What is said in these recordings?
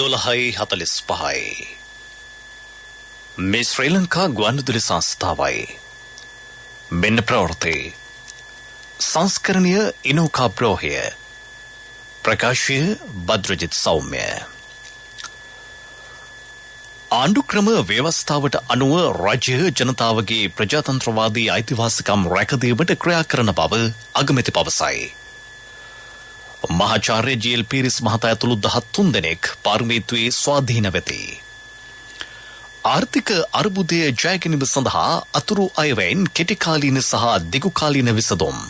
12:45 මේ ශ්‍රී ලංකා ගුවන්විදුලි සංස්ථාවයි මෙන්න ප්‍රවෘත්ති සංස්කරණීය ඉනෝකා බ්‍රෝහය ප්‍රකාශය බද්‍රජිත් සෞම්‍ය ආණ්ඩුක්‍රම ව්‍යවස්ථාවට අනුව රාජ්‍ය ජනතාවගේ ප්‍රජාතන්ත්‍රවාදී අයිතිවාසිකම් රැකදීමට ක්‍රියා කරන බව අගමැති පවසයි. මහාචාර්ය ජී.එල්. පීරිස් මහතා ඇතුළු 13 දෙනෙක් පාර්ලිමේන්තුවේ ස්වාධීන වෙති. ආර්ථික අර්බුදය ජය ගැනීම සඳහා අතුරු අයවැයෙන් කෙටිකාලීන සහ දිගුකාලීන විසඳුම්.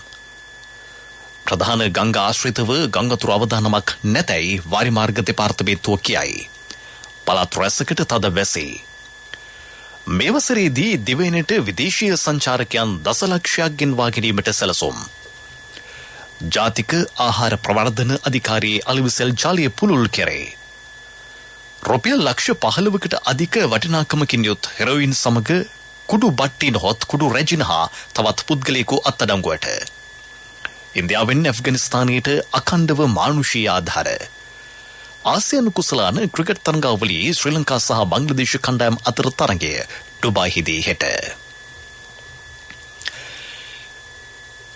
ප්‍රධාන ගංගා ආශ්‍රිතව ගංගාතුරු අවදානමක් නැතැයි වාරිමාර්ග දෙපාර්තමේන්තුව කියයි. පළාත් රැසකට තද වැසි. මේ වසරේදී දිවයිනට විදේශීය සංචාරකයන් දසලක්ෂයක් ගෙන්වා ගැනීමට සැලසුම්. ජාතික ආහාර ප්‍රවර්ධන අධිකාරියේ අලෙවිසෙල් ජාලය පුළුල් කෙරේ. රුපියල් ලක්ෂ 15කට අධික වටිනාකමකින් යුත් හෙරොයින් සමග කුඩු බට්ටින් හොත් කුඩු රැජින හා තවත් පුද්ගලයෙකු අත්අඩංගුවට. ඉන්දියාවෙන් ඇෆ්ගනිස්තානයට අඛණ්ඩව මානුෂීය ආධාර. ආසියානු කුසලාන ක්‍රිකට් තරඟාවලියේ ශ්‍රී ලංකා සහ බංග්ලාදේශ කණ්ඩායම් අතර තරඟය ඩුබායිහිදී හෙට.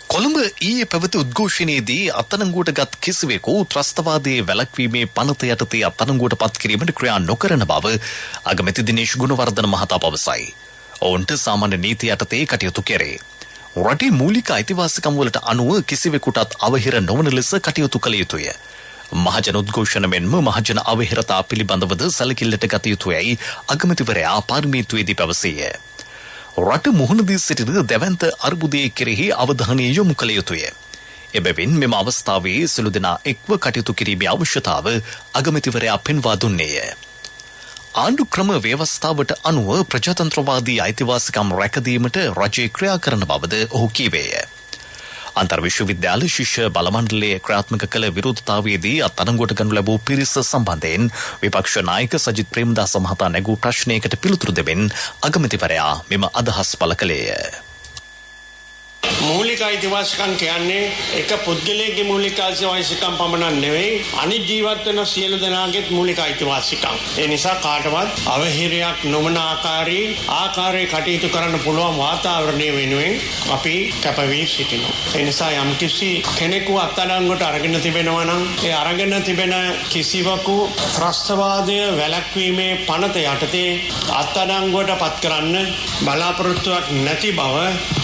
කොළඹ ඊයේ පැවති උද්ඝෝෂණයේදී අත්අඩංගුවට ගත් කිසිවෙකු ත්‍රස්තවාදයේ වැළැක්වීමේ පනත යටතේ අත්අඩංගුවට පත් කිරීමට ක්‍රියා නොකරන බව අගමැති දිනේෂ් ගුණවර්ධන මහතා පවසයි. ඔවුන්ට සාමාන්‍ය නීති යටතේ කටයුතු කෙරේ. රටේ මූලික අයිතිවාසිකම් වලට අනුව කිසිවෙකුටත් අවහිර නොවන ලෙස කටයුතු කළ යුතුය. මහජන උද්ඝෝෂණ මෙන්ම මහජන අවහිරතා පිළිබඳවද සැලකිල්ලට ගත යුතුයයි අගමැතිවරයා පාර්ලිමේන්තුවේදී පැවසීය. රට මුහුණ දී සිටින දැවැන්ත අර්බුදයේ කෙරෙහි අවධානය යොමු කළ යුතුය. එබැවින් මෙම අවස්ථාවේ සිළු දෙනා එක්ව කටයුතු කිරීමේ අවශ්‍යතාව අගමැතිවරයා පෙන්වා දුන්නේය. ආණ්ඩුක්‍රම ව්‍යවස්ථාවට අනුව ප්‍රජාතන්ත්‍රවාදී අයිතිවාසිකම් රැකදීමට රජය ක්‍රියා කරන බවද ඔහු කීවේය. අන්තර් විශ්වවිද්‍යාල ශිෂ්‍ය බලමණ්ඩලයේ ක්‍රියාත්මක කළ විරෝධතාවයේදී අත්අඩංගුවට ගනු ලැබූ පිරිස සම්බන්ධයෙන් විපක්ෂ නායක සජිත් ප්‍රේමදාස මහතා නැගූ ප්‍රශ්නයකට පිළිතුරු දෙමින් අගමැතිවරයා මෙම අදහස් පළ කළේය. මූලික අයිතිවාසිකම් කියන්නේ එක පුද්ගලයෙකුගේ මූලික අයිතිවාසිකම් පමණක් නෙවෙයි අනිත් ජීවත් වෙන සියලු දෙනාගේත් මූලික අයිතිවාසිකම්. ඒ නිසා කාටවත් අවහිරයක් නොවන ආකාරයේ කටයුතු කරන්න පුළුවන් වාතාවරණය වෙනුවෙන් අපි කැපවී සිටිනවා. ඒ නිසා යම්කිසි කෙනෙකු අත්අඩංගුවට අරගෙන තිබෙනවා නම් ඒ අරගෙන තිබෙන කිසිවකු ත්‍රස්තවාදය වැළැක්වීමේ පනත යටතේ අත්අඩංගුවට පත් කරන්න බලාපොරොත්තුවක් නැති බව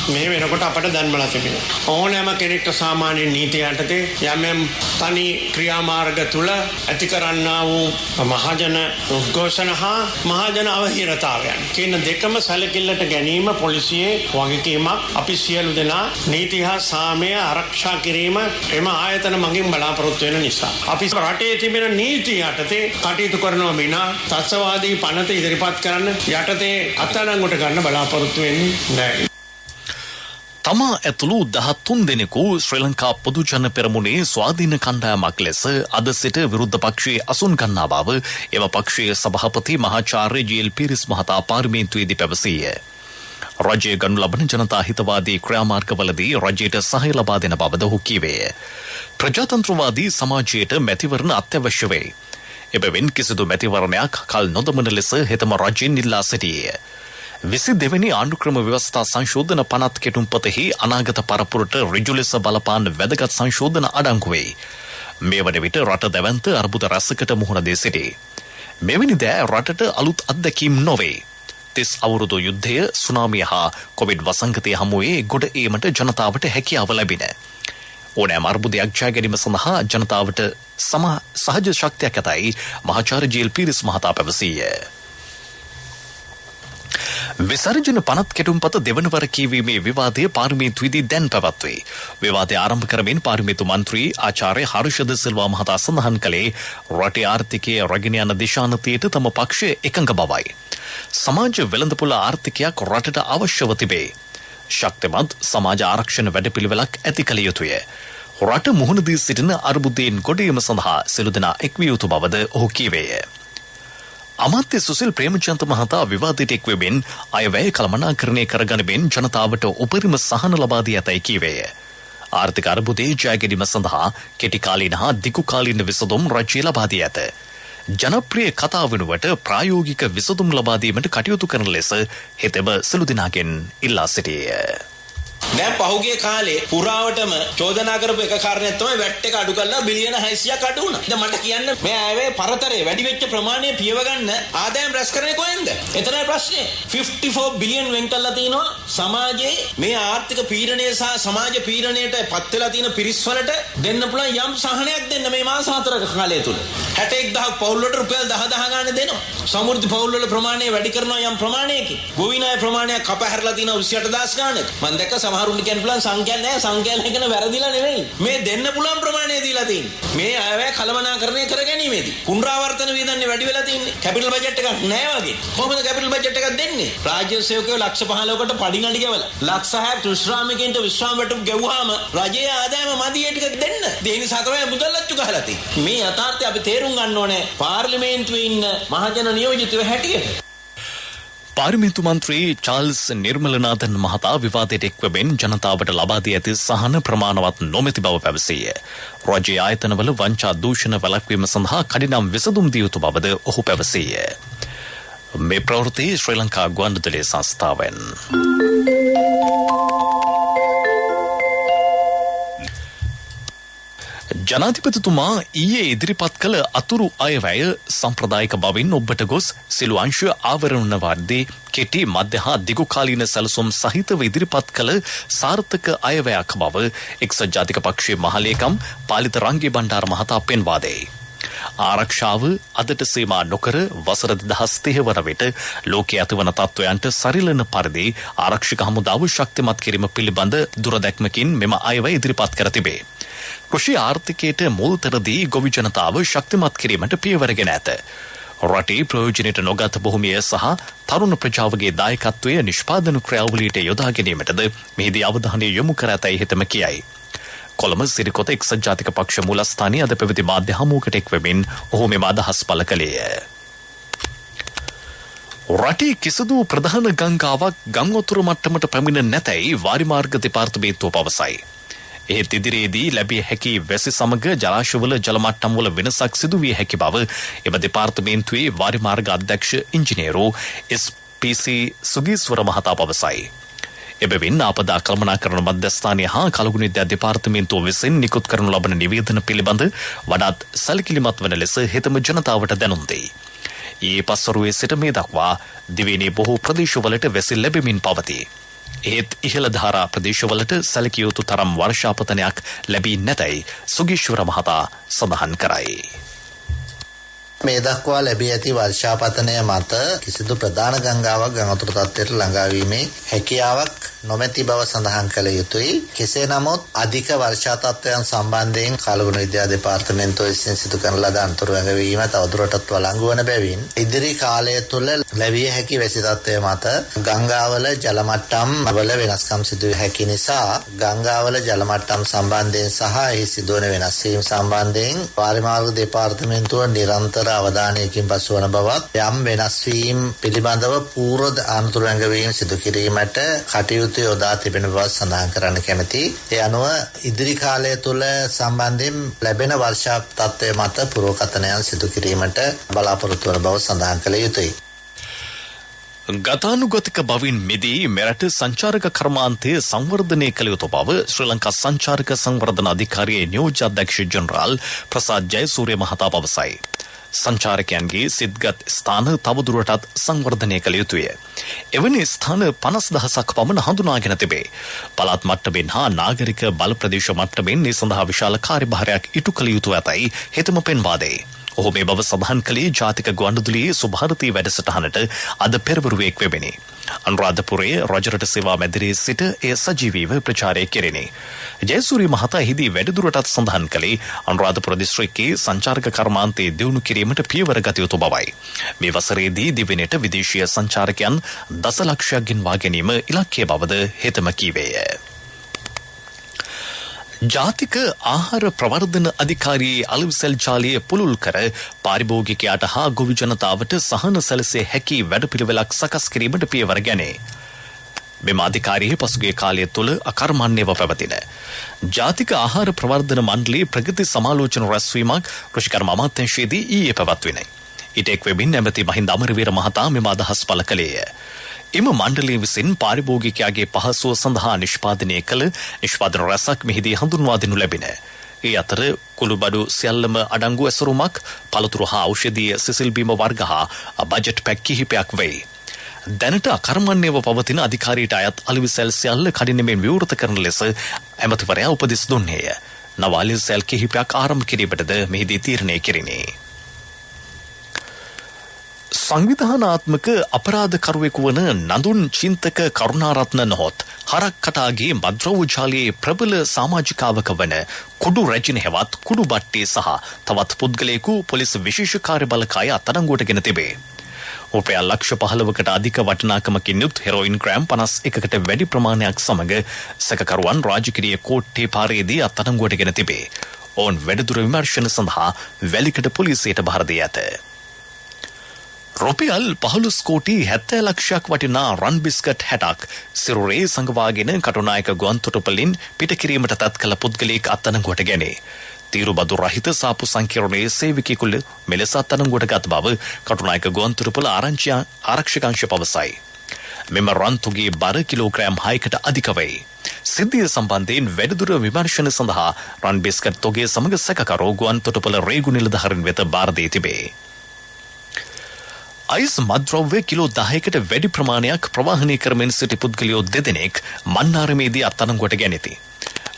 මේ වෙනකොට අපට දැන්වලා තිබෙනවා. ඕනෑම කෙනෙක්ට සාමාන්‍ය නීතිය යටතේ යම් තනි ක්‍රියාමාර්ග තුල ඇති කරන්නා වූ මහජන උද්ඝෝෂණ හා මහජන අවහිරතාවයන් කියන දෙකම සැලකිල්ලට ගැනීම පොලිසියේ වගකීමක්. අපි සියලු දෙනා නීති හා සාමය ආරක්ෂා කිරීම එම ආයතන මගින් බලාපොරොත්තු වෙන නිසා අපි රටේ තිබෙන නීති යටතේ කටයුතු කරනවා විනා ත්‍රස්තවාදී පනත ඉදිරිපත් කරන්න යටතේ අත්අඩංගුවට ගන්න බලාපොරොත්තු වෙන්නේ නැහැ. තමා ඇතුළු 13 දෙනෙකු ශ්‍රී ලංකා පොදු ජන පෙරමුණේ ස්වාධීන කණ්ඩායමක් ලෙස අද සිට විරුද්ධ පක්ෂයේ අසුන් ගන්නා බව එම පක්ෂයේ සභාපති මහාචාර්ය ජී.එල්. පීරිස් මහතා පාර්ලිමේන්තුවේදී පැවසීය. රජයේ ගනු ලබන ජනතා හිතවාදී ක්‍රියාමාර්ගවලදී රජයට සහාය ලබා දෙන බවද ඔහු කීවේය. ප්‍රජාතන්ත්‍රවාදී සමාජයට මැතිවරණ අත්‍යවශ්‍ය වේ. එබැවින් කිසිදු මැතිවරණයක් කල් නොදමන ලෙස හෙතම රජයෙන් ඉල්ලා සිටියේය. 22 වෙනි ආණ්ඩුක්‍රම ව්‍යවස්ථා සංශෝධන පනත් කෙටුම්පතෙහි අනාගත පරපුරට ඍජු ලෙස බලපාන වැදගත් සංශෝධන අඩංගු වේ. මේ වන විට රට දැවැන්ත අර්බුද රැසකට මුහුණ දී සිටී. මෙවැනි දෑ රටට අලුත් අත්දැකීම් නොවේ. 30 අවුරුදු යුද්ධය, සුනාමිය හා කොවිඩ් වසංගතය හමුවේ ගොඩ ඒමට ජනතාවට හැකියාව ලැබින. ඕනෑම අර්බුදයක් ජය ගැනීම සඳහා ජනතාවට සහජ ශක්තියක් ඇතයි මහාචාර්ය ජී.එල්. පීරිස් මහතා පැවසීය. විසර්ජන පනත් කෙටුම්පත දෙවනවර කියවීමේ විවාදය පාර්ලිමේන්තුවේදී දැන් පැවැත්වේ. විවාදය ආරම්භ කරමින් පාර්ලිමේන්තු මන්ත්‍රී ආචාර්ය හර්ෂද සිල්වා මහතා සඳහන් කළේ රටේ ආර්ථිකයේ රැගෙන යන දිශානතියට තම පක්ෂය එකඟ බවයි. සමාජ වෙළඳපොළ ආර්ථිකයක් රටට අවශ්‍යව තිබේ. ශක්තිමත් සමාජ ආරක්ෂණ වැඩපිළිවෙලක් ඇති කළ යුතුය. රට මුහුණ දී සිටින අර්බුදයෙන් ගොඩේම සඳහා සිළු දෙනා එක්විය යුතු බවද ඔහු කීවේය. අමාත්‍ය සුසිල් ප්‍රේමචන්ද්‍ර මහතා විවාදයට එක්වෙමින් අයවැය කළමනාකරණය කරගනිමින් ජනතාවට උපරිම සහන ලබා දී ඇතැයි කීවේය. ආර්ථික අර්බුදයේ ජය ගැනීම සඳහා කෙටි කාලීන හා දිගු කාලීන විසඳුම් රජය ලබා දී ඇත. ජනප්‍රිය කතා වෙනුවට ප්‍රායෝගික විසඳුම් ලබා දීමට කටයුතු කරන ලෙස හෙතෙම සුළු දිනාගෙන් ඉල්ලා සිටියේ. දැන් පහුගිය කාලේ පුරාවටම චෝදනා කරපු එක කාරණයක් තමයි වැට් එක අඩු කරලා බිලියන 600ක් අඩු වුණා. දැන් මට කියන්න මේ ආවේ පරතරේ වැඩි වෙච්ච ප්‍රමාණය පියව ගන්න ආදායම් රැස් කරන්නේ කොහෙන්ද? එතනයි ප්‍රශ්නේ. 54 බිලියන් වෙන් කරලා තිනවා සමාජයේ මේ ආර්ථික පීඩනය සහ සමාජ පීඩනයට පත් වෙලා තියෙන පිරිස් වලට දෙන්න පුළුවන් යම් සහනයක් දෙන්න මේ මාස 4ක කාලය තුල. 61000 පවුල් වලට රුපියල් 10000 ගන්න දෙනවා. සමෘද්ධි පවුල් වල ප්‍රමාණය වැඩි කරනවා යම් ප්‍රමාණයකින්. ගොවිනාය ප්‍රමාණයක් කපහැරලා තිනවා 28000 ගානක. මම දැක්ක සමහරුන්ට කියන්න පුළුවන් සංඛ්‍යාවක් නැහැ, සංඛ්‍යාවක් එකන වැරදිලා නෙවෙයි. මේ දෙන්න පුළුවන් ප්‍රමාණය දීලා තියෙන්නේ. මේ අයවැය කළමනාකරණය කර ගැනීමේදී පුනරාවර්තන වියදන්නේ වැඩි වෙලා තියෙන්නේ. කැපිටල් බජට් එකක් නැහැ වගේ. කොහොමද කැපිටල් බජට් එකක් දෙන්නේ? රාජ්‍ය සේවකයෝ ලක්ෂ 15කට පඩිනඩි ගෙවලා ලක්ෂ 6ක් ශ්‍රාමිකයින්ට විශ්‍රාම වැටුප් ගෙවුවාම රජයේ ආදායම මදි ඒ ටික දෙන්න. ඒ නිසා තමයි මුදල්ලච්චු ගහලා තියෙන්නේ. මේ යථාර්ථය අපි තේරුම් ගන්න ඕනේ පාර්ලිමේන්තුවේ ඉන්න මහජන නියෝජිතව හැටියට. පාර්ලිමේන්තු මන්ත්‍රී චාල්ස් නිර්මලනාഥන් මහතා විවාදයට එක්වමින් ජනතාවට ලබා දී ඇති සහන ප්‍රමාණවත් නොමැති බව පැවසීය. රාජ්‍ය ආයතනවල වංචා දූෂණ වැළැක්වීම සඳහා කඩිනම් විසඳුම් දිය යුතු බවද ඔහු පැවසීය. මේ ප්‍රවෘත්ති ශ්‍රී ලංකා ගුවන්විදුලි සංස්ථාවෙන්. ජනාධිපතිතුමා ඊයේ ඉදිරිපත් කළ අතුරු අයවැය සම්ප්‍රදායික බවින් ඔබට ගොස් සිළු අංශ ආවරණ වර්දී කෙටි මධ්‍ය හා දිගු කාලීන සැලසුම් සහිතව ඉදිරිපත් කළ සාර්ථක අයවැයක් බව එක්සත් ජාතික පක්ෂයේ මහලේකම් පාලිත රංගී බණ්ඩාර මහතා පෙන්වා දෙයි. ආරක්ෂාව අදට සීමා නොකර වසර 2030 වන විට ලෝකයේ ඇතිවන තත්ත්වයන්ට සරිලන පරිදි ආරක්ෂක හමුදාව ශක්තිමත් කිරීම පිළිබඳ දුරදැක්මකින් මෙම අයවැය ඉදිරිපත් කර තිබේ. කෘෂි ආර්ථිකයට මුල් තැනදී ගොවි ජනතාව ශක්තිමත් කිරීමට පියවරගෙන ඇත. රටේ ප්‍රයෝජනයට නොගත් භූමිය සහ තරුණ ප්‍රජාවගේ දායකත්වය නිෂ්පාදන ක්‍රියාවලියට යොදා ගැනීමටද මෙහිදී අවධානය යොමු කර ඇතැයි හිතම කියයි. කොළඹ සිරිකොත එක්සත් ජාතික පක්ෂ මූලස්ථානයේ අද පැවති මාධ්‍ය හමුවකට එක්වෙමින් ඔහු මෙම අදහස් පළ කළේය. රටේ කිසිදු ප්‍රධාන ගංගාවක් ගම් වතුර මට්ටමට පැමිණ නැතැයි වාරිමාර්ග දෙපාර්තමේන්තුව පවසයි. එහෙත් ඉදිරියේදී ලැබිය හැකි වැසි සමග ජලාශවල ජල මට්ටම්වල වෙනසක් සිදු විය හැකි බව එම දෙපාර්තමේන්තුවේ වාරිමාර්ග අධ්‍යක්ෂ ඉංජිනේරු එස්.පී.සී. සුගීස්වර මහතා පවසයි. එබැවින් ආපදා කළමනාකරණ මධ්‍යස්ථානය හා කලගුණ විද්‍යා දෙපාර්තමේන්තුව විසින් නිකුත් කරනු ලබන නිවේදන පිළිබඳ වඩාත් සැලකිලිමත් වන ලෙස හෙතම ජනතාවට දැනුම් දෙයි. ඊයේ පස්වරුවේ සිට මේ දක්වා දිවයිනේ බොහෝ ප්‍රදේශවලට වැසි ලැබෙමින් පවතී. ඒත් ඉහළ ධාරා ප්‍රදේශවලට සැලකිය යුතු තරම් වර්ෂාපතනයක් ලැබී නැතැයි සුගීශ්වර මහතා සඳහන් කරයි. මේ දක්වා ලැබී ඇති වර්ෂාපතනය මත කිසිදු ප්‍රධාන ගංගාවක් ගං වතුර තත්ත්වයට ළඟා වීමේ හැකියාවක් නොමැති බව සඳහන් කළ යුතුයි. කෙසේ නමුත් අධික වර්ෂා තත්ත්වයන් සම්බන්ධයෙන් කලගුණ විද්‍යා දෙපාර්තමේන්තුව විසින් සිදු කරන ලද අන්තර් වැඟවීම තවදුරටත් වළංගු වන බැවින් ඉදිරි කාලය තුළ ලැබිය හැකි වැසි තත්ත්වය මත ගංගාවල ජල මට්ටම් වල වෙනස්කම් සිදු විය හැකි නිසා ගංගාවල ජල මට්ටම් සම්බන්ධයෙන් සහ එහි සිදුවන වෙනස් වීම සම්බන්ධයෙන් වාරිමාර්ග දෙපාර්තමේන්තුව නිරන්තර අවධානයකින් පසු වන බවත් යම් වෙනස් වීම පිළිබඳව පූර්ව අනතුරු වැඟවීම් සිදු කිරීමට කටයුතු යොදා තිබෙන බව සඳහන් කරන්න කැමැති. ඒ අනුව ඉදිරි කාලය තුළ සම්බන්ධයෙන් ලැබෙන වර්ෂා තත්ත්වය මත පුරෝකථනයන් සිදු කිරීමට බලාපොරොත්තු වන බව සඳහන් කළ යුතුයි. ගතානුගතික බවින් මෙදී මෙරට සංචාරක කර්මාන්තය සංවර්ධනය කළ යුතු බව ශ්‍රී ලංකා සංචාරක සංවර්ධන අධිකාරියේ නියෝජ්‍ය අධ්‍යක්ෂ ජෙනරාල් ප්‍රසාද් ජයසූරිය මහතා පවසයි. සංචාරකයන්ගේ සිත්ගත් ස්ථාන තවදුරටත් සංවර්ධනය කළ යුතුය. එවැනි ස්ථාන 50,000ක් පමණ හඳුනාගෙන තිබේ. පළාත් මට්ටමින් හා නාගරික බල ප්‍රදේශ මට්ටමින් මේ සඳහා විශාල කාර්යභාරයක් ඉටු කළ යුතු ඇතැයි හෙතම පෙන්වා දෙයි. ඔහු මේ බව සඳහන් කළේ ජාතික ගුවන්විදුලියේ සුභාරතී වැඩසටහනට අද පෙරවරුවේ එක්වෙමිනි. අනුරාධපුරයේ රජරට සේවා මැදිරියේ සිට එය සජීවීව ප්‍රචාරය කෙරිණි. ජයසූරිය මහතා එහිදී වැඩිදුරටත් සඳහන් කළේ අනුරාධපුර දිස්ත්‍රික්කයේ සංචාරක කර්මාන්තයේ දියුණු කිරීමට පියවර ගත යුතු බවයි. මේ වසරේදී දිවයිනට විදේශීය සංචාරකයන් දසලක්ෂයක් ගෙන්වා ගැනීම ඉලක්කය බවද හෙතම කීවේය. ජාතික ආහාර ප්‍රවර්ධන අධිකාරියේ අලුසෙල් ජාලය පුළුල් කර පාරිභෝගිකයාට හා ගොවි ජනතාවට සහන සැලසේ හැකි වැඩපිළිවෙලක් සකස් කිරීමට පියවර ගැනේ. මෙම අධිකාරියේ පසුගිය කාලය තුළ අකර්මණ්‍යව පැවතින ජාතික ආහාර ප්‍රවර්ධන මණ්ඩලයේ ප්‍රගති සමාලෝචන රැස්වීමක් කෘෂිකර්ම අමාත්‍යාංශයේදී ඊයේ පැවැත්විණි. ඊට එක් වෙමින් ඇමති මහින්ද අමරවීර මහතා මෙම අදහස් පළ කළේය. එම මණ්ඩලය විසින් පාරිභෝගිකයාගේ පහසුව සඳහා නිෂ්පාදනය කළ නිෂ්පාදන රැසක් මෙහිදී හඳුන්වා දෙනු ලැබින. ඒ අතර කුළුබඩු සියල්ලම අඩංගු ඇසුරුමක්, පළතුරු හා ඖෂධීය සිසිල් බීම වර්ග හා බජට් පැක් කිහිපයක් වෙයි. දැනට අකර්මණ්‍යව පවතින අධිකාරියට අයත් අලෙවිසැල් සියල්ල කඩිනමින් විවෘත කරන ලෙස ඇමතිවරයා උපදෙස් දුන්නේය. නව අලෙවිසැල් කිහිපයක් ආරම්භ කිරීමටද මෙහිදී තීරණය කෙරිනේ. සංවිධානාත්මක අපරාධකරුවෙකු වන නඳුන් චින්තක කරුණාරත්න නොහොත් හරක් කටාගේ මද්‍රව්‍ය ජාලයේ ප්‍රබල සමාජිකාවක වන කුඩු රැජින හෙවත් කුඩු බට්ටේ සහ තවත් පුද්ගලයෙකු පොලිස් විශේෂ කාර්ය බලකාය අත්අඩංගුවට ගෙන තිබේ. රුපියල් ලක්ෂ 15කට අධික වටිනාකමකින් යුත් හෙරොයින් ග්‍රෑම් 51කට වැඩි ප්‍රමාණයක් සමග සැකකරුවන් රාජකීය කෝට්ටේ පාරේදී අත්අඩංගුවට ගෙන තිබේ. ඔවුන් වැඩිදුර විමර්ශන සඳහා වැලිකඩ පොලිසියට බහර දී ඇත. රුපියල් 15 කෝටි 70 ලක්ෂයක් වටිනා රන් බිස්කට් 60ක් සිරුරේ සංගවාගෙන කටුනායක ගුවන්තොටුපළින් පිට කිරීමට තත් කළ පුද්ගලයෙක් අත්අඩංගුවට ගැනේ. තීරුබදු රහිත සාපු සංකීර්ණයේ සේවකයෙකු මෙලෙස අත්අඩංගුවට ගත් බව කටුනායක ගුවන්තොටුපළ ආරක්ෂක පවසයි. මෙම රන් තුගේ බර කිලෝග්‍රෑම් 6කට අධික වෙයි. සිද්ධිය සම්බන්ධයෙන් වැඩිදුර විමර්ශන සඳහා රන් බිස්කට් තොගේ සමග සැකකරු ගුවන්තොටුපළ රේගු නිලධාරීන් වෙත බාර දී තිබේ. අයිස් මද්‍රව්‍ය කිලෝ 10කට වැඩි ප්‍රමාණයක් ප්‍රවාහනය කරමින් සිටි පුද්ගලයෝ දෙදෙනෙක් මන්නාරමේදී අත්අඩංගුවට ගැනිති.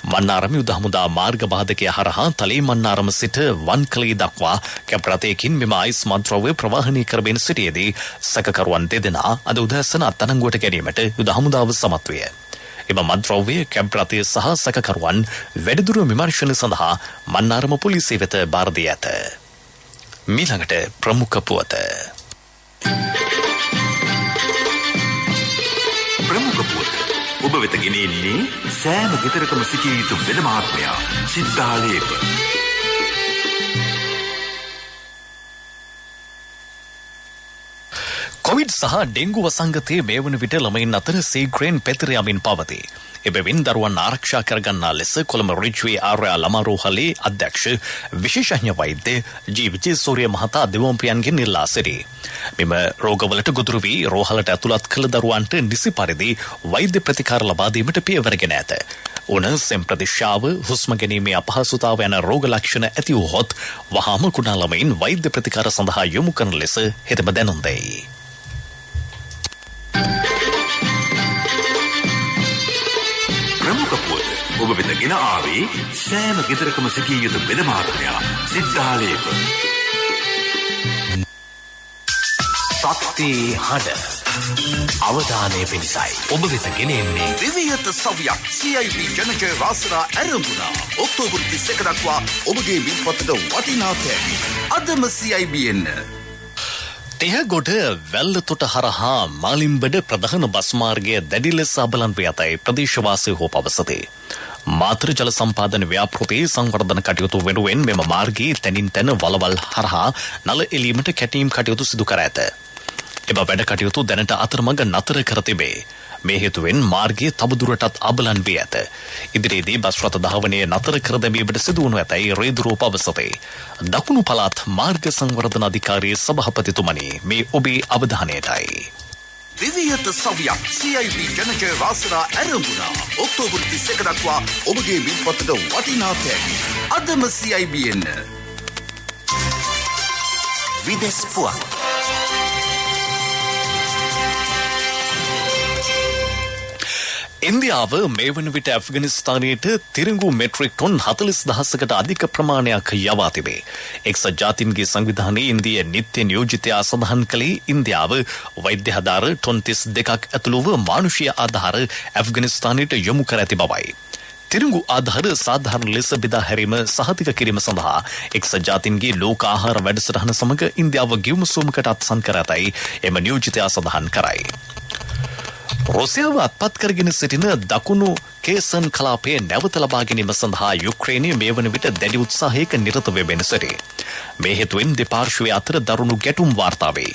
මන්නාරම යුද හමුදා මාර්ග බාධකය හරහා තලේ මන්නාරම සිට වන්කලී දක්වා කැබ් රථයකින් මෙම අයිස් මද්‍රව්‍ය ප්‍රවාහනය කරමින් සිටියේදී සැකකරුවන් දෙදෙනා අද උදෑසන අත්අඩංගුවට ගැනීමට යුද හමුදාව සමත් විය. එම මද්‍රව්‍ය කැබ් රථය සහ සැකකරුවන් වැඩිදුර විමර්ශන සඳහා මන්නාරම පොලිසිය වෙත බාර දී ඇත. මීළඟට ප්‍රමුඛ පුවත. ප්‍රමුඛ පුවත ඔබ වෙත ගෙනෙන්නේ සෑම ගෙදරකම සිටිය යුතු වෙදමාත්මයා සිද්ධාලේප. කොවිඩ් සහ ඩෙංගු වසංගතයේ මේ වන විට ළමයින් අතර සීග්‍රයෙන් පැතිර යමින් පවතී. එබැවින් දරුවන් ආරක්ෂා කරගන්නා ලෙස කොළඹ රිජ්වේ ආර්යා ළමා රෝහලේ අධ්‍යක්ෂ විශේෂඥ වෛද්‍ය ජී විජේසූරිය මහතා දෙවොම්පියන්ගෙන් ඉල්ලා සිටී. මෙම රෝගවලට ගොදුරු වී රෝහලට ඇතුළත් කළ දරුවන්ට නිසි පරිදි වෛද්‍ය ප්‍රතිකාර ලබා දීමට පියවරගෙන ඇත. උණ සෙම් ප්‍රතිශාව, හුස්ම ගැනීමේ අපහසුතාව යන රෝග ලක්ෂණ ඇති වූහොත් වහාම කුඩා ළමයින් වෛද්‍ය ප්‍රතිකාර සඳහා යොමු කරන ලෙස හෙතෙම දැනුම් දෙයි. ඔබ වෙත ගෙන ආවේ සෑම ගෙදරකම සිටිය යුතු වෙදමාත්මයා සිද්ධාලේප. සත්‍ය හඬ අවධානය පිණිසයි ඔබ වෙත ගෙනෙන්නේ විවිධ සවියක් CIB ජනජය වාසනා ඇරඹුණා. ඔක්තෝබර් 31 දක්වා ඔබගේ විල්පතට වටිනා තෑගි. අදම CIB එන්න. තෙහගොඩ වැල්ලතොට හරහා මාලිම්බඩ ප්‍රධාන බස් මාර්ගය දැඩි ලෙස අබලන් වී ඇතැයි ප්‍රදේශවාසීහු පවසති. මාතෘ ජල සම්පාදන ව්‍යාපෘතියේ සංවර්ධන කටයුතු වෙනුවෙන් මෙම මාර්ගයේ තැනින් තැන වලවල් හරහා නල එලීමට කැටීම් කටයුතු සිදු කර ඇත. එම වැඩ කටයුතු දැනට අතරමඟ නතර කර තිබේ. මේ හේතුවෙන් මාර්ගයේ තවදුරටත් අබලන් වී ඇත. ඉදිරියේදී බස් රථ ධාවනය නතර කර දැමීමට සිදු වනු ඇතැයි රේදුරුව පවසති. දකුණු පළාත් මාර්ග සංවර්ධන අධිකාරියේ සභාපතිතුමනි, මේ ඔබේ අවධානයටයි. විවිධ සවියක් CIB ජනජය වාසනා ඇරඹුණා. ඔක්තෝබර් 31 දක්වා ඔබගේ විල්පතට වටිනා තෑගි. අදම CIB එන්න. විදෙස් පුවත්. ඉන්දියාව මේ වන විට ඇෆ්ගනිස්තානයට තිරිඟු මෙට්‍රික් ටොන් 40,000කට අධික ප්‍රමාණයක් යවා තිබේ. එක්සත් ජාතීන්ගේ සංවිධානයේ ඉන්දිය නිත්‍ය නියෝජිතයා සඳහන් කළේ ඉන්දියාව වෛද්‍ය ආධාර ටොන් 32ක් ඇතුළුව මානුෂීය ආධාර ඇෆ්ගනිස්තානයට යොමු කර ඇති බවයි. තිරිඟු ආධාර සාධාරණ ලෙස බෙදා හැරීම සහතික කිරීම සඳහා එක්සත් ජාතීන්ගේ ලෝක ආහාර වැඩසටහන සමග ඉන්දියාව ගිවිසුමකට අත්සන් කර ඇතැයි එම නියෝජිතයා සඳහන් කරයි. රුසියාව අත්පත් කරගෙන සිටින දකුණු කේසන් කලාපයේ නැවත ලබා ගැනීම සඳහා යුක්‍රේනය මේ වන විට දැඩි උත්සාහයක නිරත වෙමින් සිටී. මේ හේතුවෙන් දෙපාර්ශ්වය අතර දරුණු ගැටුම් වාර්තා වේ.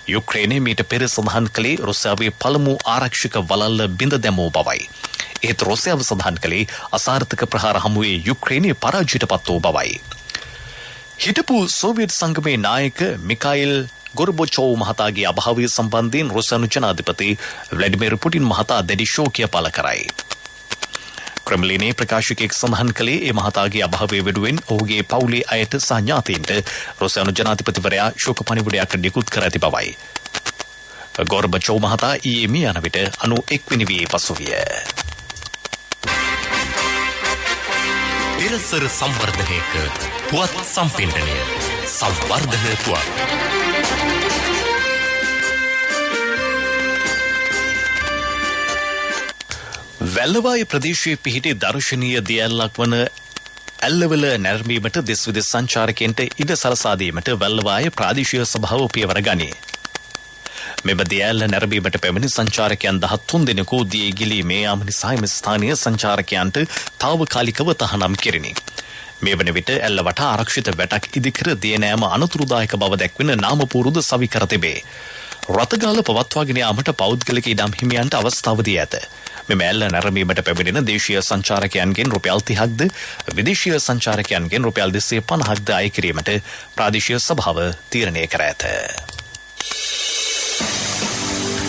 යුක්‍රේනය මීට පෙර සඳහන් කළේ රුසියාවේ පළමු ආරක්ෂක වලල්ල බිඳ දැමූ බවයි. ඒත් රුසියාව සඳහන් කළේ අසාර්ථක ප්‍රහාර හමුවේ යුක්‍රේනය පරාජයට පත් වූ බවයි. හිටපු සෝවියට් සංගමේ නායක මිකයිල් ගොර්බචෝව් මහතාගේ අභාවය සම්බන්ධයෙන් රුසියානු ජනාධිපති ව්ලාඩිමිර් පුටින් මහතා දැඩි ශෝකය පළ කරයි. ක්‍රෙම්ලිනේ ප්‍රකාශකයෙක් සඳහන් කළේ ඒ මහතාගේ අභාවය වෙනුවෙන් ඔහුගේ පවුලේ අයට සහ ඥාතීන්ට රුසියානු ජනාධිපතිවරයා ශෝක පණිවුඩයක් නිකුත් කර ඇති බවයි. ගොර්බචෝව් මහතා ඊයේ මිය යන විට 91 වෙනි වී පසුවිය. පෙරසර සංවර්ධනයක පුවත් සම්පින්ඩනය සංවර්ධන පුවත්. වැල්ලවාය ප්‍රදේශයේ පිහිටි දර්ශනීය දියැලක් වන ඇල්ලවල නැරඹීමට දෙස් විදෙස් සංචාරකයන්ට ඉඩ සලසා දීමට වැල්ලවාය ප්‍රාදේශීය සභාව පියවර ගනී. මෙම දියැල්ල නැරඹීමට පැමිණි සංචාරකයන් 13 දෙනෙකු දියේ ගිලීමේ යාම නිසා එම ස්ථානීය සංචාරකයන්ට తాවකාලිකව තහනම් කෙරිණි. මේ වන විට ඇල්ල වටා ආරක්ෂිත වැටක් ඉදිකර දිය නෑම අනතුරුදායක බව දැක්වෙන නාමපුරුද සවි කර තිබේ. රථගාල පවත්වාගෙන යාමට පෞද්ගලික ඉඩම් හිමියන්ට අවස්ථාව දී ඇත. මෙම ඇල්ල නැරඹීමට පැමිණෙන දේශීය සංචාරකයන්ගෙන් රුපියල් 30ක්ද විදේශීය සංචාරකයන්ගෙන් රුපියල් 250ක්ද අය කිරීමට ප්‍රාදේශීය සභාව තීරණය කර ඇත.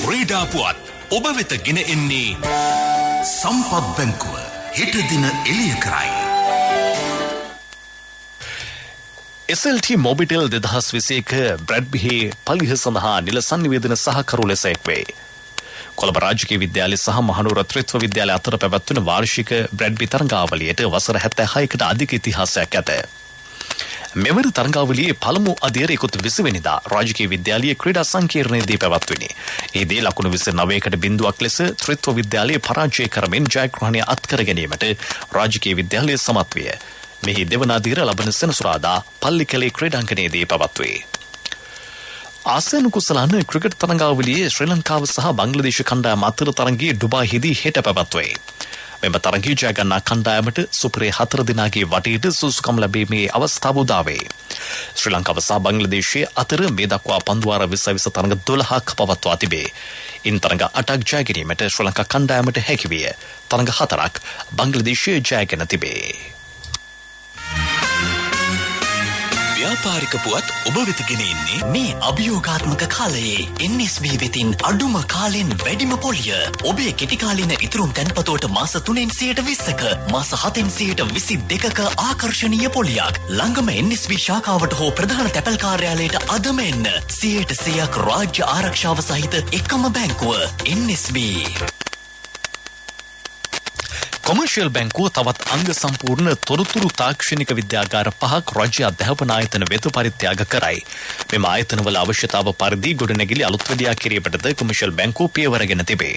ක්‍රීඩා පුවත් ඔබ වෙත ගෙන එන්නේ සම්පත් බැංකුව හෙට දින එළිය කරයි. SLT මොබිටෙල් 2021 බ්‍රැඩ්බිහි පලිහ සඳහා නිල සංනිවේදන සහකරු ලෙස එක්වේ. කොළඹ රාජකීය විද්‍යාලය සහ මහනුවර ත්‍රිත්ව විද්‍යාලය අතර පැවැත්වෙන වාර්ෂික බ්‍රැඩ්බි තරඟාවලියට වසර 76කට අධික ඉතිහාසයක් ඇත. මෙවර තරඟාවලියේ පළමු අදියර 20 වෙනිදා රාජකීය විද්‍යාලීය ක්‍රීඩා සංකීර්ණයේදී පැවැත්විණි. එහිදී ලකුණු 29කට බිඳුවක් ලෙස ත්‍රිත්ව විද්‍යාලයේ පරාජය කරමින් ජයග්‍රහණය අත්කර ගැනීමට රාජකීය විද්‍යාලය සමත් විය. මෙහි දෙවන අදියර ලබන සෙනසුරාදා පල්ලිකැලේ ක්‍රීඩාංගණයේදී පැවැත්වේ. ආසියානු කුසලාන ක්‍රිකට් තරඟාවලියේ ශ්‍රී ලංකාව සහ බංග්ලාදේශ කණ්ඩායම් අතර තරඟයේ ඩුබායිහිදී හෙට පැවැත්වේ. මෙම තරඟයේ ජය ගන්නා කණ්ඩායමට සුපරේ 4 දිනගේ වටේට සුසුකම් ලැබීමේ අවස්ථාව උදා වේ. ශ්‍රී ලංකාව සහ බංග්ලාදේශයේ අතර මේ දක්වා පන්දුවාර 20 තරඟ 12ක් පවත්වා තිබේ. ඉන් තරඟ 8ක් ජය ගැනීමට ශ්‍රී ලංකා කණ්ඩායමට හැකි විය. තරඟ 4ක් බංග්ලාදේශය ජයගෙන තිබේ. ව්‍යාපාරික පුවත් ඔබ වෙත ගෙන එන්නේ මේ අභියෝගාත්මක කාලයේ NSB වෙතින් අඩුම කාලෙන් වැඩිම පොලිය. ඔබේ කෙටි කාලින ඉතුරුම් තැන්පතෝට මාස 3න් 20%ක මාස 7න් 22%ක ආකර්ශනීය පොලියක්. ළඟම NSB ශාඛාවට හෝ ප්‍රධාන තැපැල් කාර්යාලයට අදම එන්න. 100%ක් රාජ්‍ය ආරක්ෂාව සහිත එකම බැංකුව NSB. කොමර්ෂියල් බැංකුව තවත් අංග සම්පූර්ණ තොරතුරු තාක්ෂණික විද්‍යාගාර 5ක් රාජ්‍ය අධ්‍යාපන ආයතන වෙත පරිත්‍යාග කරයි. මෙම ආයතනවල අවශ්‍යතාව පරිදි ගොඩනැගිලි අලුත් වැඩියා කිරීමටද කොමර්ෂියල් බැංකුව පියවරගෙන තිබේ.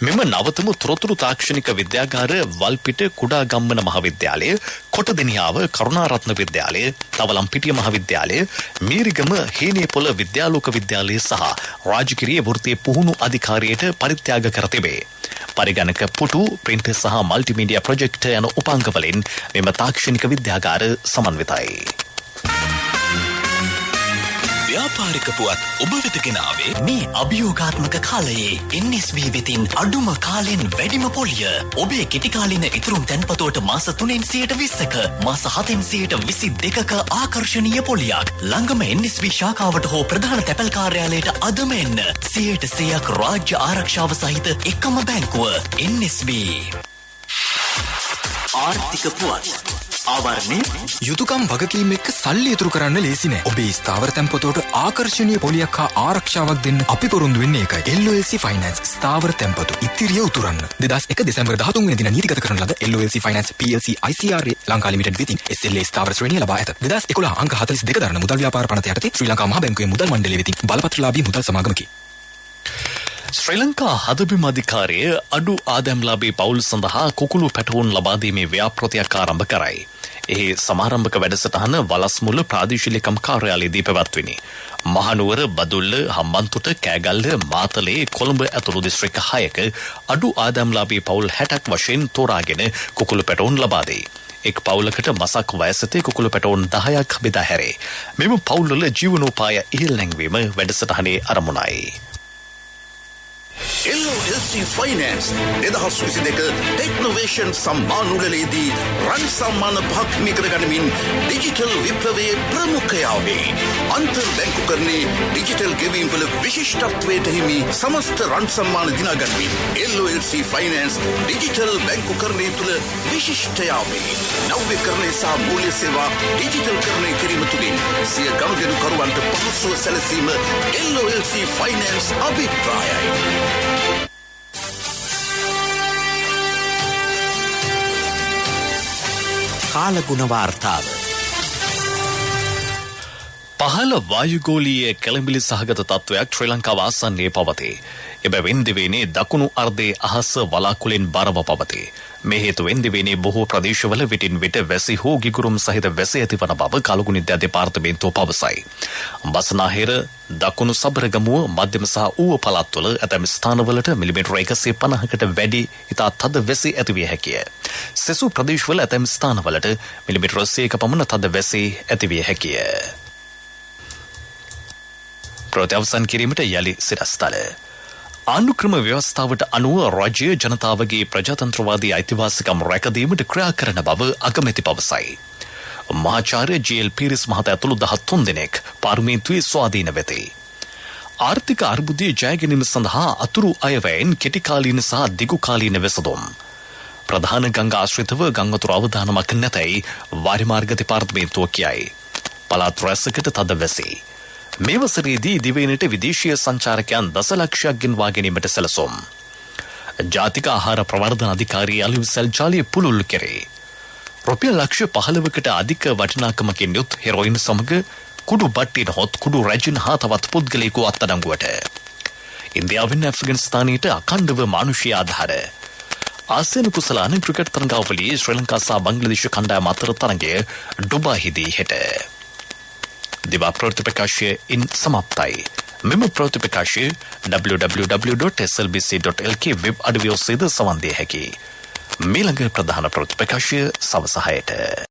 මෙම නවතම තොරතුරු තාක්ෂණික විද්‍යාගාර වල්පිට කුඩා ගම්මන මහාවිද්‍යාලය, කොටදෙනියාව කරුණාරත්න විද්‍යාලය, තවලම්පිටිය මහාවිද්‍යාලය, මීරිගම හේනියපොළ විද්‍යාලෝක විද්‍යාලය සහ රාජගිරිය වෘත්තීය පුහුණු අධිකාරියට පරිත්‍යාග කර තිබේ. පරිගණක පුටු, ප්‍රින්ටර් සහ මල්ටිමීඩියා ප්‍රොජෙක්ටර් යන උපාංග වලින් මෙම තාක්ෂණික විද්‍යාගාර සමන්විතයි. ව්‍යාපාරික පුවත් ඔබ වෙත ගෙන ආවේ මේ අභියෝගාත්මක කාලයේ NSB වෙතින් අඩුම කාලෙන් වැඩිම පොලිය. ඔබේ කෙටි කාලින ඉතුරුම් තැන්පතෝට මාස 3න් 20%ක මාස 7න් 22%ක ආකර්ශනීය පොලියක්. ළඟම NSB ශාඛාවට හෝ ප්‍රධාන තැපැල් කාර්යාලයට අදම එන්න. 100%ක් රාජ්‍ය ආරක්ෂාව සහිත එකම බැංකුව NSB. ආර්ථික පුවත් ආවරණය යුතුයකම් වගකීම් එක්ක සල්ලි ඉතුරු කරන්න ලේසි නෑ. ඔබේ ස්ථාවර තැන්පතෝට ආකර්ශනීය පොලියක් හා ආරක්ෂාවක් දෙන්න අපි පොරොන්දු වෙන්නේ ඒකයි. LOLC Finance ස්ථාවර තැන්පතු ඉතිරිය උතුරන්න. 2001 දෙසැම්බර් 13 වෙනි දින නීතිගත කරන ලද LOLC Finance PLC ICRA Lanka limited වෙතින් SLA ස්ථාවර ශ්‍රේණිය ලබා ඇත. 2011 අංක 42 දරන මුදල් ව්‍යාපාර පනත යටතේ ශ්‍රී ලංකා මහා බැංකුවේ මුදල් මණ්ඩලය වෙතින් බලපත්‍රලාභී මුදල් සමාගමකි. ශ්‍රී ලංකා හදබිම් අධිකාරිය අඩු ආදායම්ලාභී පවුල් සඳහා කුකුළු පැටවුන් ලබා දීමේ ව්‍යාපෘතියක් ආරම්භ කරයි. එහි සමාරම්භක වැඩසටහන වලස්මුල ප්‍රාදේශීය ලේකම් කාර්යාලයේදී පැවැත්විනි. මහනුවර, බදුල්ල, හම්බන්තොට, කෑගල්ල, මාතලේ, කොළඹ ඇතුළු දිස්ත්‍රික්ක 6ක අඩු ආදායම්ලාභී පවුල් 60ක් වශයෙන් තෝරාගෙන කුකුළු පැටවුන් ලබා දෙයි. එක් පවුලකට මසක් වයසතේ කුකුළු පැටවුන් 10ක් බෙදා හැරේ. මෙම පවුල්වල ජීවනෝපාය ඉහළ නැංවීම වැඩසටහනේ අරමුණයි. LOLC Finance 2022 ටෙක්නොවේෂන් සම්මානුලේදී රන් සම්මාන පහක් නිකර ගනිමින් ඩිජිටල් විප්ලවයේ ප්‍රමුඛයා වේ. අන්තර් බැංකුකරණයේ ඩිජිටල් ගෙවීම් වල විශිෂ්ටත්වයට හිමි සමස්ත රන් සම්මාන දිනා ගනිමින් LOLC Finance ඩිජිටල් බැංකුකරණය තුල විශිෂ්ටයා වේ. නව්‍යකරණය සහ මූල්‍ය සේවා ඩිජිටල් කරණය කිරීම තුළින් සිය ගනුදෙනුකරුවන්ට පහසුව සැලසීම LOLC Finance අභිප්‍රායයි. කාලගුණ වාර්තාව පහළ වායුගෝලීය කැළඹිලි සහගත තත්ත්වයක් ශ්‍රී ලංකාව ආසන්නයේ පවතී. එබැවින් දිවයිනේ දකුණු අර්ධයේ අහස වලාකුළෙන් බරව පවතී. මේ හේතුවෙන් දිවයිනේ බොහෝ ප්‍රදේශවල විටින් විට වැසි හෝ ගිගුරුම් සහිත වැසි ඇතිවන බව කාලගුණ දෙපාර්තමේන්තුව පවසයි. බස්නාහිර, දකුණු සබරගමුව, මධ්‍යම සහ ඌව පළාත්වල ඇතැම් ස්ථානවලට මිලිමීටර 150කට වැඩි ඉතා තද වැසි ඇතිවිය හැකිය. සෙසු ප්‍රදේශවල ඇතැම් ස්ථානවලට මිලිමීටර 100ක පමණ තද වැසි ඇතිවිය හැකිය. ප්‍රතිවසන් කිරීමට යලි සිරස්තල ආණ්ඩුක්‍රම ව්‍යවස්ථාවට අනුව රාජ්‍ය ජනතාවගේ ප්‍රජාතන්ත්‍රවාදී අයිතිවාසිකම් රැකදීමට ක්‍රියා කරන බව අගමැති පවසයි. මහාචාර්ය ජී.එල්. පීරිස් මහතා ඇතුළු 13 දෙනෙක් පාර්ලිමේන්තුවේ ස්වාධීන වෙති. ආර්ථික අර්බුදයේ ජය ගැනීම සඳහා අතුරු අයවැයෙන් කෙටිකාලීන සහ දිගුකාලීන වෙසඳුම්. ප්‍රධාන ගංගා ආශ්‍රිතව ගංගතුර අවදානමක් නැතයි වාරිමාර්ග දෙපාර්තමේන්තුව කියයි. පළාත් රැසකට තද වැසි. මේ වසරේදී දිවයිනට විදේශීය සංචාරකයන් දසලක්ෂයක් ගෙන්වා ගැනීමට සැලසුම්. ජාතික ආහාර ප්‍රවර්ධන අධිකාරී අලිවිසල් ජාලිය පුළුල් කෙරේ. රුපියල් ලක්ෂ 15කට අධික වටිනාකමකින් යුත් හෙරොයින් සමග කුඩු බට්ටින හොත් කුඩු රැජින් හා තවත් පුද්ගලයෙකු අත්අඩංගුවට. ඉන්දියාවෙන් ඇෆ්ගනිස්තානයට අඛණ්ඩව මානුෂීය ආධාර. ආසියානු කුසලාන ක්‍රිකට් තරඟාවලියේ ශ්‍රී ලංකා සහ බංග්ලාදේශ කණ්ඩායම් අතර තරඟය ඩුබායිදී හෙට. දිවා ප්‍රතිපකාශය ඉන් සමාප්තයි. මෙම ප්‍රතිපකාශය www.slbc.lk වෙබ් අඩවිය ඔස්සේද සවන් දිය හැකි. මීළඟ ප්‍රධාන ප්‍රතිපකාශය සවස 6ට.